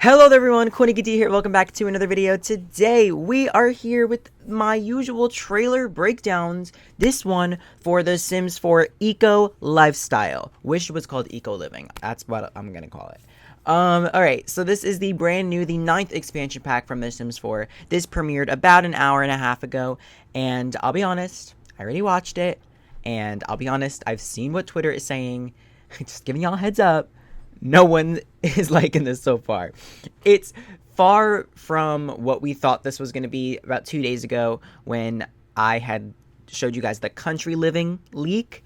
Hello there everyone, Coolnickyd here, welcome back to another video. Today we are here with my usual trailer breakdowns, this one for The Sims 4 Eco Lifestyle. Wish it was called Eco Living, that's what I'm gonna call it. Alright, so this is the brand new, the 9th expansion pack from The Sims 4. This premiered about an hour and a half ago, and I'll be honest, I already watched it, and I'll be honest, I've seen what Twitter is saying, just giving y'all a heads up. No one is liking this so far. It's far from what we thought this was going to be about 2 days ago when I had showed you guys the country living leak.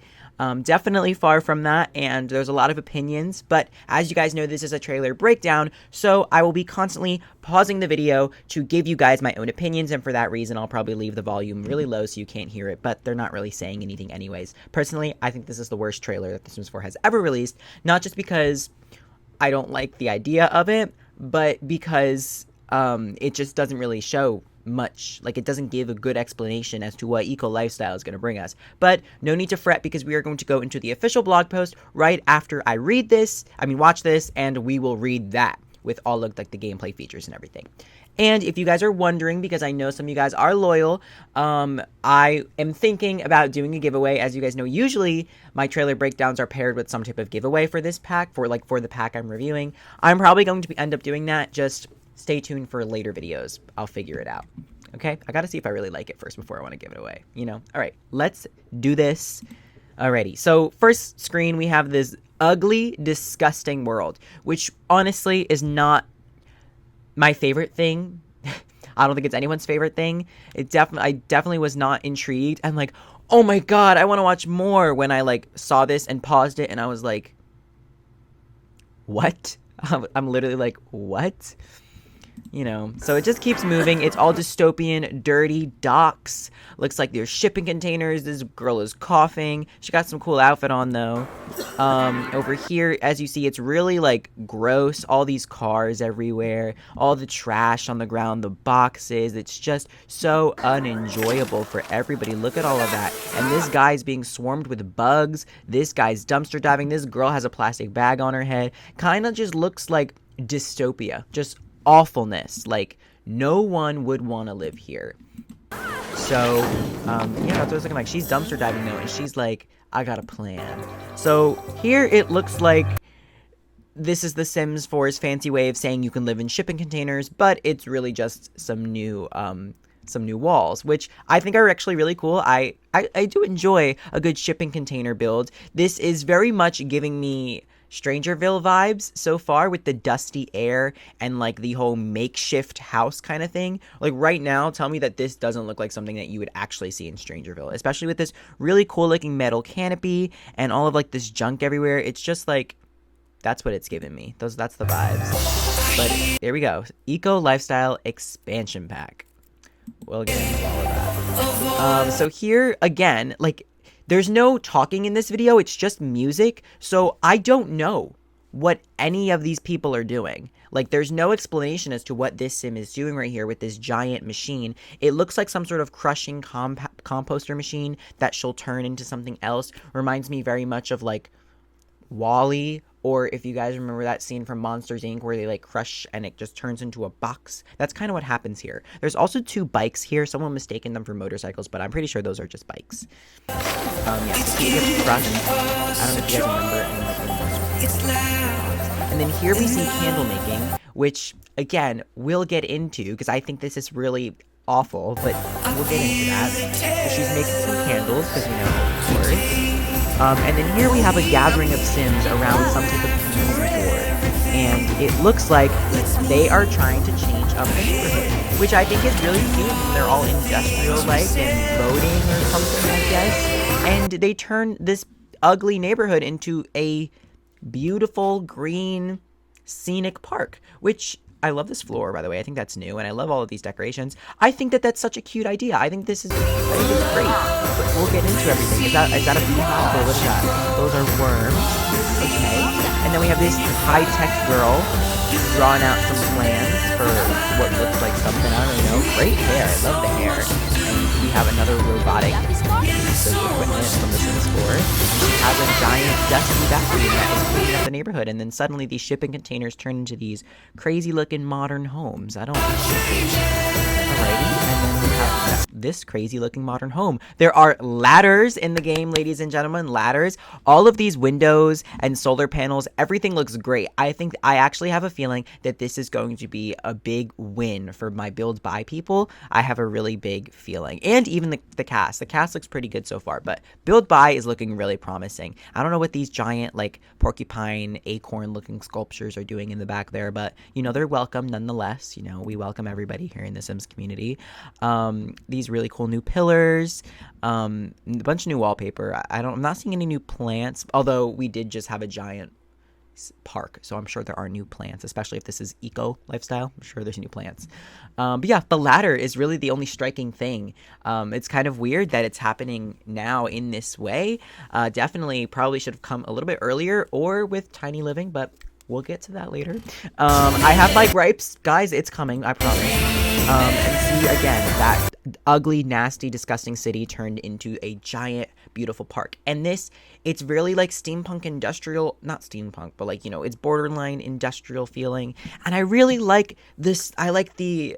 Definitely far from that, and there's a lot of opinions, but as you guys know, this is a trailer breakdown, so I will be constantly pausing the video to give you guys my own opinions, and for that reason, I'll probably leave the volume really low so you can't hear it, but they're not really saying anything anyways. Personally, I think this is the worst trailer that The Sims 4 has ever released, not just because I don't like the idea of it, but because it just doesn't really show much. Like, it doesn't give a good explanation as to what Eco Lifestyle is going to bring us. But no need to fret, because we are going to go into the official blog post right after I watch this, and we will read that with all of like the gameplay features and everything. And if you guys are wondering, because I know some of you guys are loyal, I am thinking about doing a giveaway. As you guys know, usually my trailer breakdowns are paired with some type of giveaway for this pack, for the pack I'm reviewing. I'm probably going to end up doing that. Just stay tuned for later videos. I'll figure it out. Okay? I gotta see if I really like it first before I want to give it away, you know? Alright, let's do this. Alrighty, so first screen, we have this ugly, disgusting world, which honestly is not my favorite thing. I don't think it's anyone's favorite thing. I definitely was not intrigued. I'm like, oh my god, I want to watch more, when I like saw this and paused it, and I was like, what? I'm literally like, what? You know, so it just keeps moving. It's all dystopian, dirty docks. Looks like there's shipping containers. This girl is coughing. She got some cool outfit on, though. Over here, as you see, it's really, like, gross. All these cars everywhere. All the trash on the ground. The boxes. It's just so unenjoyable for everybody. Look at all of that. And this guy's being swarmed with bugs. This guy's dumpster diving. This girl has a plastic bag on her head. Kind of just looks like dystopia. Just awfulness. Like, no one would want to live here. So yeah, that's what it's looking like. She's dumpster diving though, and she's like, I got a plan. So here it looks like this is The Sims 4's fancy way of saying you can live in shipping containers, but it's really just some new walls, which I think are actually really cool. I do enjoy a good shipping container build. This is very much giving me Strangerville vibes so far, with the dusty air and like the whole makeshift house kind of thing. Like, right now, tell me that this doesn't look like something that you would actually see in Strangerville, especially with this really cool looking metal canopy and all of like this junk everywhere. It's just like, that's what it's giving me. That's the vibes. But there we go. Eco Lifestyle Expansion Pack. We'll get into all of that. So here again, like, there's no talking in this video, it's just music, so I don't know what any of these people are doing. Like, there's no explanation as to what this sim is doing right here with this giant machine. It looks like some sort of crushing composter machine that she'll turn into something else. Reminds me very much of, like, Wall-E, or if you guys remember that scene from Monsters, Inc. where they, like, crush and it just turns into a box. That's kind of what happens here. There's also 2 bikes here. Someone mistaken them for motorcycles, but I'm pretty sure those are just bikes. Yeah, so he gets crushed. I don't know if you guys remember. And then here we see candle making, which, again, we'll get into, because I think this is really awful, but we'll get into that. So she's making some candles, because, you know, of course. And then here we have a gathering of Sims around some type of community board. And it looks like they are trying to change up the neighborhood, which I think is really cute. They're all industrial-like and voting or something, I guess. And they turn this ugly neighborhood into a beautiful, green, scenic park, which I love this floor, by the way. I think that's new, and I love all of these decorations. I think that that's such a cute idea. I think it's great. But we'll get into everything. Is that a beehive? Or what's that? Those are worms. Okay. And then we have this high-tech girl drawing out some plans for what looks like something, I don't know. Great hair. I love the hair. And we have another robotic piece of equipment from the Sims 4. She has a giant dusty vacuum that is cleaning up the neighborhood, and then suddenly these shipping containers turn into these crazy looking modern homes. I don't Alrighty, and then we have this crazy looking modern home. There are ladders in the game, ladies and gentlemen, ladders. All of these windows and solar panels, everything looks great. I think I actually have a feeling that this is going to be a big win for my build buy people. I have a really big feeling. And even the cast. The cast looks pretty good so far, but build buy is looking really promising. I don't know what these giant like porcupine acorn looking sculptures are doing in the back there, but you know, they're welcome nonetheless. You know, we welcome everybody here in the Sims community. These really cool new pillars, a bunch of new wallpaper. I'm not seeing any new plants, although we did just have a giant park, so I'm sure there are new plants, especially if this is eco lifestyle. I'm sure there's new plants. But yeah, the ladder is really the only striking thing. It's kind of weird that it's happening now in this way. Definitely probably should have come a little bit earlier or with tiny living, but we'll get to that later. I have my gripes, guys. It's coming, I promise. And see again, that ugly, nasty, disgusting city turned into a giant, beautiful park. And this, it's really like steampunk industrial, not steampunk, but like, you know, it's borderline industrial feeling. And I really like this. I like the,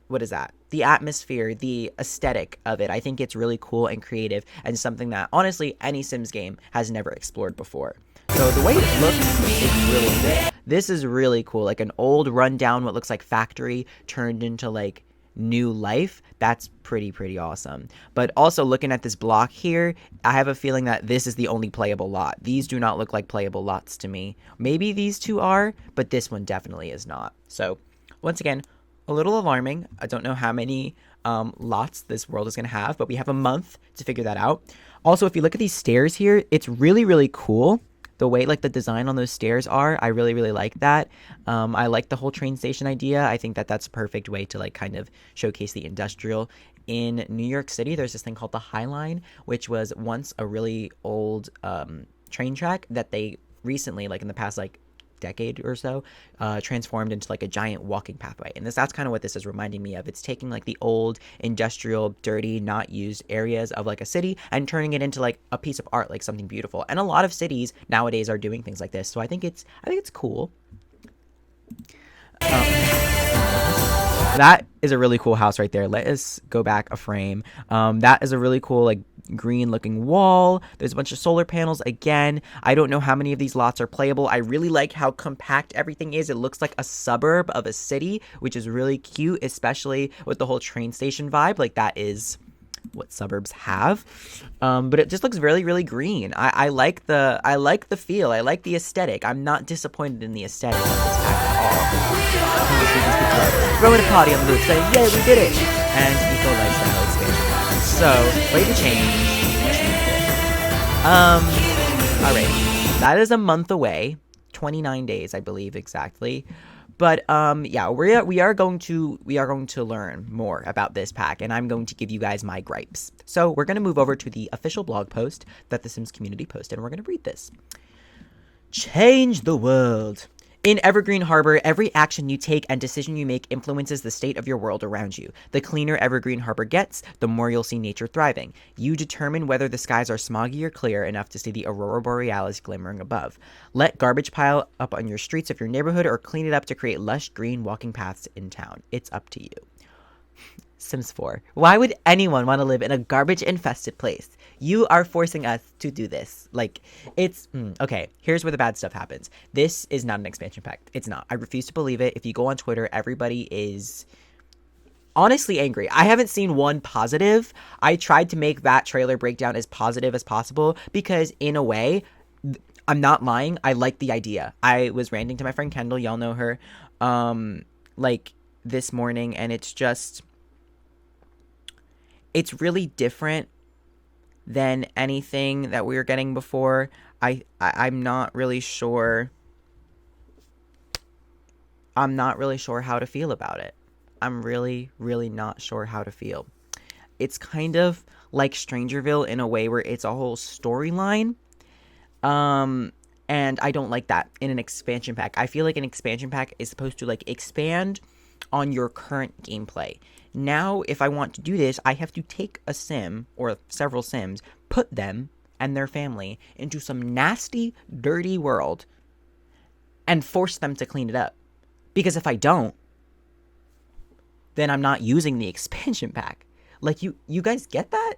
what is that? The atmosphere, the aesthetic of it. I think it's really cool and creative and something that honestly any Sims game has never explored before. So the way it looks is really cool. This is really cool. Like an old rundown, what looks like factory turned into like new life. That's pretty awesome. But also looking at this block here, I have a feeling that this is the only playable lot. These do not look like playable lots to me. Maybe these two are, but this one definitely is not. So once again, a little alarming. I don't know how many lots this world is going to have, but we have a month to figure that out. Also, if you look at these stairs here, it's really cool. The way like the design on those stairs are, I really like that. I like the whole train station idea. I think that that's a perfect way to like kind of showcase the industrial. In New York City, there's this thing called the High Line, which was once a really old train track that they recently, like in the past like decade or so, transformed into like a giant walking pathway. And that's kind of what this is reminding me of. It's taking like the old industrial, dirty, not used areas of like a city and turning it into like a piece of art, like something beautiful. And a lot of cities nowadays are doing things like this. So I think it's cool. That is a really cool house right there. Let us go back a frame. That is a really cool like green looking wall. There's a bunch of solar panels again. I don't know how many of these lots are playable. I really like how compact everything is. It looks like a suburb of a city, which is really cute, especially with the whole train station vibe. Like that is what suburbs have. But it just looks really green. I like the feel. I like the aesthetic. I'm not disappointed in the aesthetic of this pack at all. Throwing a party on the roof saying, "Yay, we did it!" And eco lifestyle expansion pack. So, way to change. Alright. That is a month away. 29 days, I believe, exactly. But yeah, we are going to learn more about this pack, and I'm going to give you guys my gripes. So we're going to move over to the official blog post that the Sims community posted, and we're going to read this. Change the world. In Evergreen Harbor, every action you take and decision you make influences the state of your world around you. The cleaner Evergreen Harbor gets, the more you'll see nature thriving. You determine whether the skies are smoggy or clear enough to see the aurora borealis glimmering above. Let garbage pile up on your streets of your neighborhood or clean it up to create lush green walking paths in town. It's up to you. Sims 4. Why would anyone want to live in a garbage-infested place? You are forcing us to do this. Like, it's... okay, here's where the bad stuff happens. This is not an expansion pack. It's not. I refuse to believe it. If you go on Twitter, everybody is honestly angry. I haven't seen one positive. I tried to make that trailer breakdown as positive as possible because, in a way, I'm not lying. I like the idea. I was ranting to my friend Kendall. Y'all know her. Like, this morning, and it's just... it's really different than anything that we were getting before. I'm not really sure. I'm not really sure how to feel about it. I'm really not sure how to feel. It's kind of like Strangerville in a way where it's a whole storyline. And I don't like that in an expansion pack. I feel like an expansion pack is supposed to like expand on your current gameplay. Now, if I want to do this, I have to take a sim or several sims, put them and their family into some nasty, dirty world and force them to clean it up. Because if I don't, then I'm not using the expansion pack. Like, you guys get that?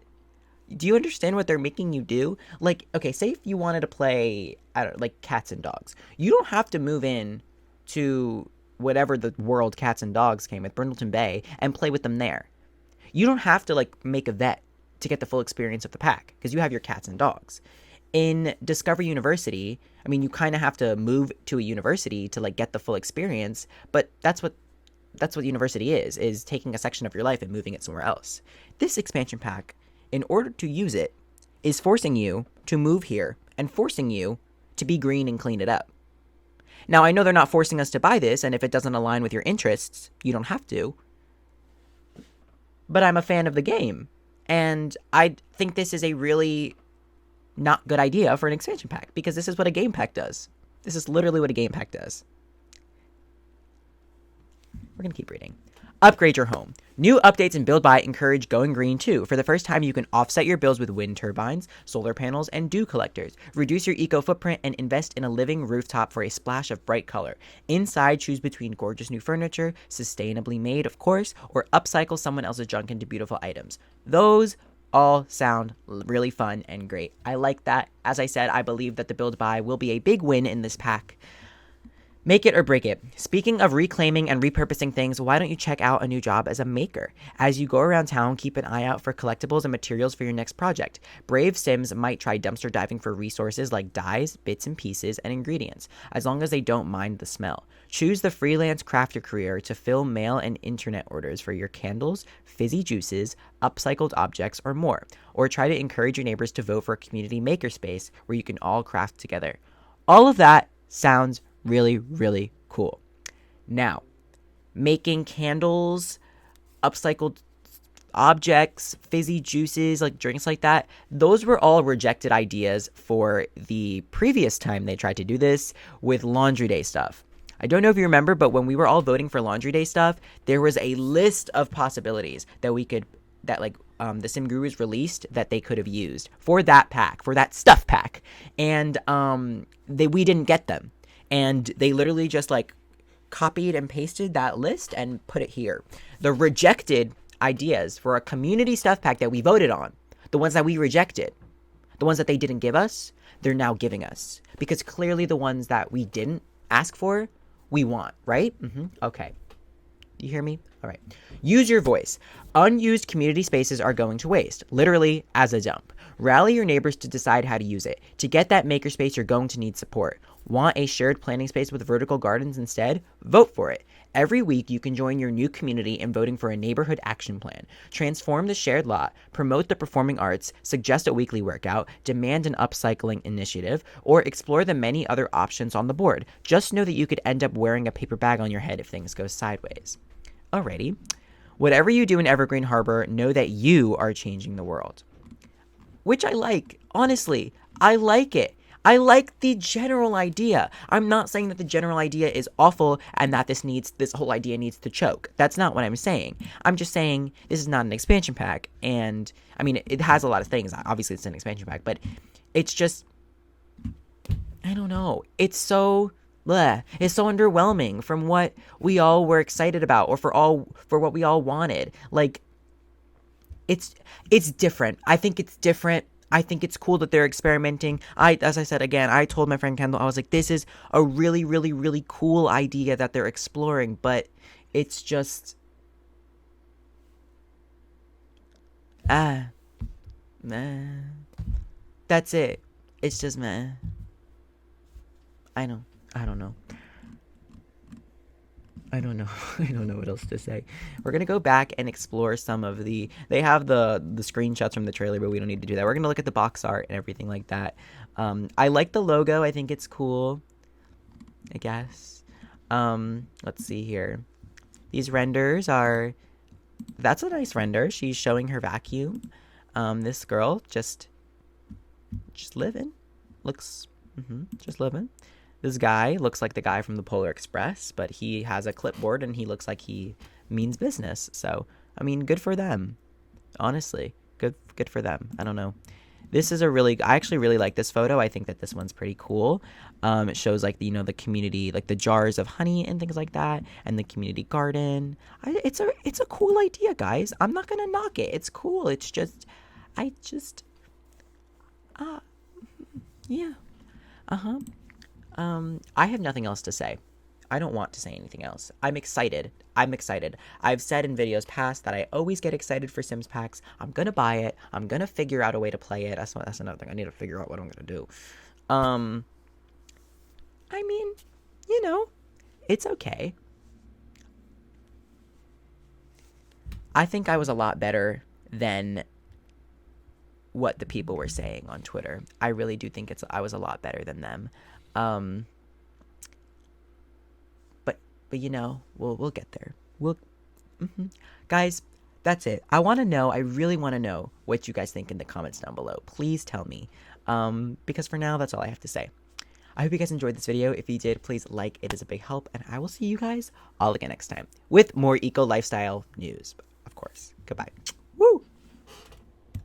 Do you understand what they're making you do? Like, okay, say if you wanted to play, I don't know, like cats and dogs. You don't have to move in to whatever the world Cats and Dogs came with, Brindleton Bay, and play with them there. You don't have to, like, make a vet to get the full experience of the pack, because you have your cats and dogs. In Discover University, I mean, you kind of have to move to a university to, like, get the full experience, but that's what university is taking a section of your life and moving it somewhere else. This expansion pack, in order to use it, is forcing you to move here and forcing you to be green and clean it up. Now, I know they're not forcing us to buy this, and if it doesn't align with your interests, you don't have to. But I'm a fan of the game, and I think this is a really not good idea for an expansion pack, because this is what a game pack does. This is literally what a game pack does. We're going to keep reading. Upgrade your home. New updates in Build Buy encourage going green too. For the first time, you can offset your bills with wind turbines, solar panels, and dew collectors. Reduce your eco footprint and invest in a living rooftop for a splash of bright color. Inside, choose between gorgeous new furniture, sustainably made, of course, or upcycle someone else's junk into beautiful items. Those all sound really fun and great. I like that. As I said, I believe that the Build Buy will be a big win in this pack. Make it or break it. Speaking of reclaiming and repurposing things, why don't you check out a new job as a maker? As you go around town, keep an eye out for collectibles and materials for your next project. Brave Sims might try dumpster diving for resources like dyes, bits and pieces, and ingredients, as long as they don't mind the smell. Choose the freelance crafter career to fill mail and internet orders for your candles, fizzy juices, upcycled objects, or more. Or try to encourage your neighbors to vote for a community makerspace where you can all craft together. All of that sounds really, really cool. Now, making candles, upcycled objects, fizzy juices, like drinks like that, those were all rejected ideas for the previous time they tried to do this with Laundry Day stuff. I don't know if you remember, but when we were all voting for Laundry Day stuff, there was a list of possibilities that the Sim Gurus released that they could have used for that pack, for that stuff pack, and we didn't get them. And they literally just like copied and pasted that list and put it here. The rejected ideas for a community stuff pack that we voted on, the ones that we rejected, the ones that they didn't give us, they're now giving us. Because clearly the ones that we didn't ask for, we want, right? Okay. You hear me? All right. Use your voice. Unused community spaces are going to waste, literally as a dump. Rally your neighbors to decide how to use it. To get that makerspace, you're going to need support. Want a shared planting space with vertical gardens instead? Vote for it. Every week, you can join your new community in voting for a neighborhood action plan. Transform the shared lot, promote the performing arts, suggest a weekly workout, demand an upcycling initiative, or explore the many other options on the board. Just know that you could end up wearing a paper bag on your head if things go sideways. Alrighty. Whatever you do in Evergreen Harbor, know that you are changing the world. Which I like. Honestly, I like it. I like the general idea. I'm not saying that the general idea is awful and that this whole idea needs to choke. That's not what I'm saying. I'm just saying this is not an expansion pack. And, I mean, it has a lot of things. Obviously, it's an expansion pack. But it's just, I don't know. It's so underwhelming from what we all were excited about or for what we all wanted. Like, it's different. I think it's different. I think it's cool that they're experimenting. As I said again, I told my friend Kendall, I was like, this is a really, really, really cool idea that they're exploring, but it's just, meh. That's it. It's just meh. I don't know. I don't know. I don't know what else to say. We're going to go back and explore some of they have the screenshots from the trailer, but we don't need to do that. We're going to look at the box art and everything like that. I like the logo. I think it's cool, I guess. Let's see here. These renders that's a nice render. She's showing her vacuum. This girl just living. Looks, just living. This guy looks like the guy from the Polar Express, but he has a clipboard and he looks like he means business. So, I mean, good for them. Honestly, good for them. I don't know. This is I actually really like this photo. I think that this one's pretty cool. It shows like the community, like the jars of honey and things like that, and the community garden. It's a cool idea, guys. I'm not gonna knock it. It's cool. It's just, I just, uh, yeah, uh-huh. I have nothing else to say. I don't want to say anything else. I'm excited. I'm excited. I've said in videos past that I always get excited for Sims packs. I'm gonna buy it. I'm gonna figure out a way to play it. That's another thing. I need to figure out what I'm gonna do. Um, I mean, it's okay. I think I was a lot better than what the people were saying on Twitter. I really do think I was a lot better than them. Um, but we'll get there. Guys, that's it. I really want to know what you guys think in the comments down below. Please tell me. Because for now, that's all I have to say. I hope you guys enjoyed this video. If you did, please like. It is a big help. And I will see you guys all again next time with more eco lifestyle news, of course. Goodbye.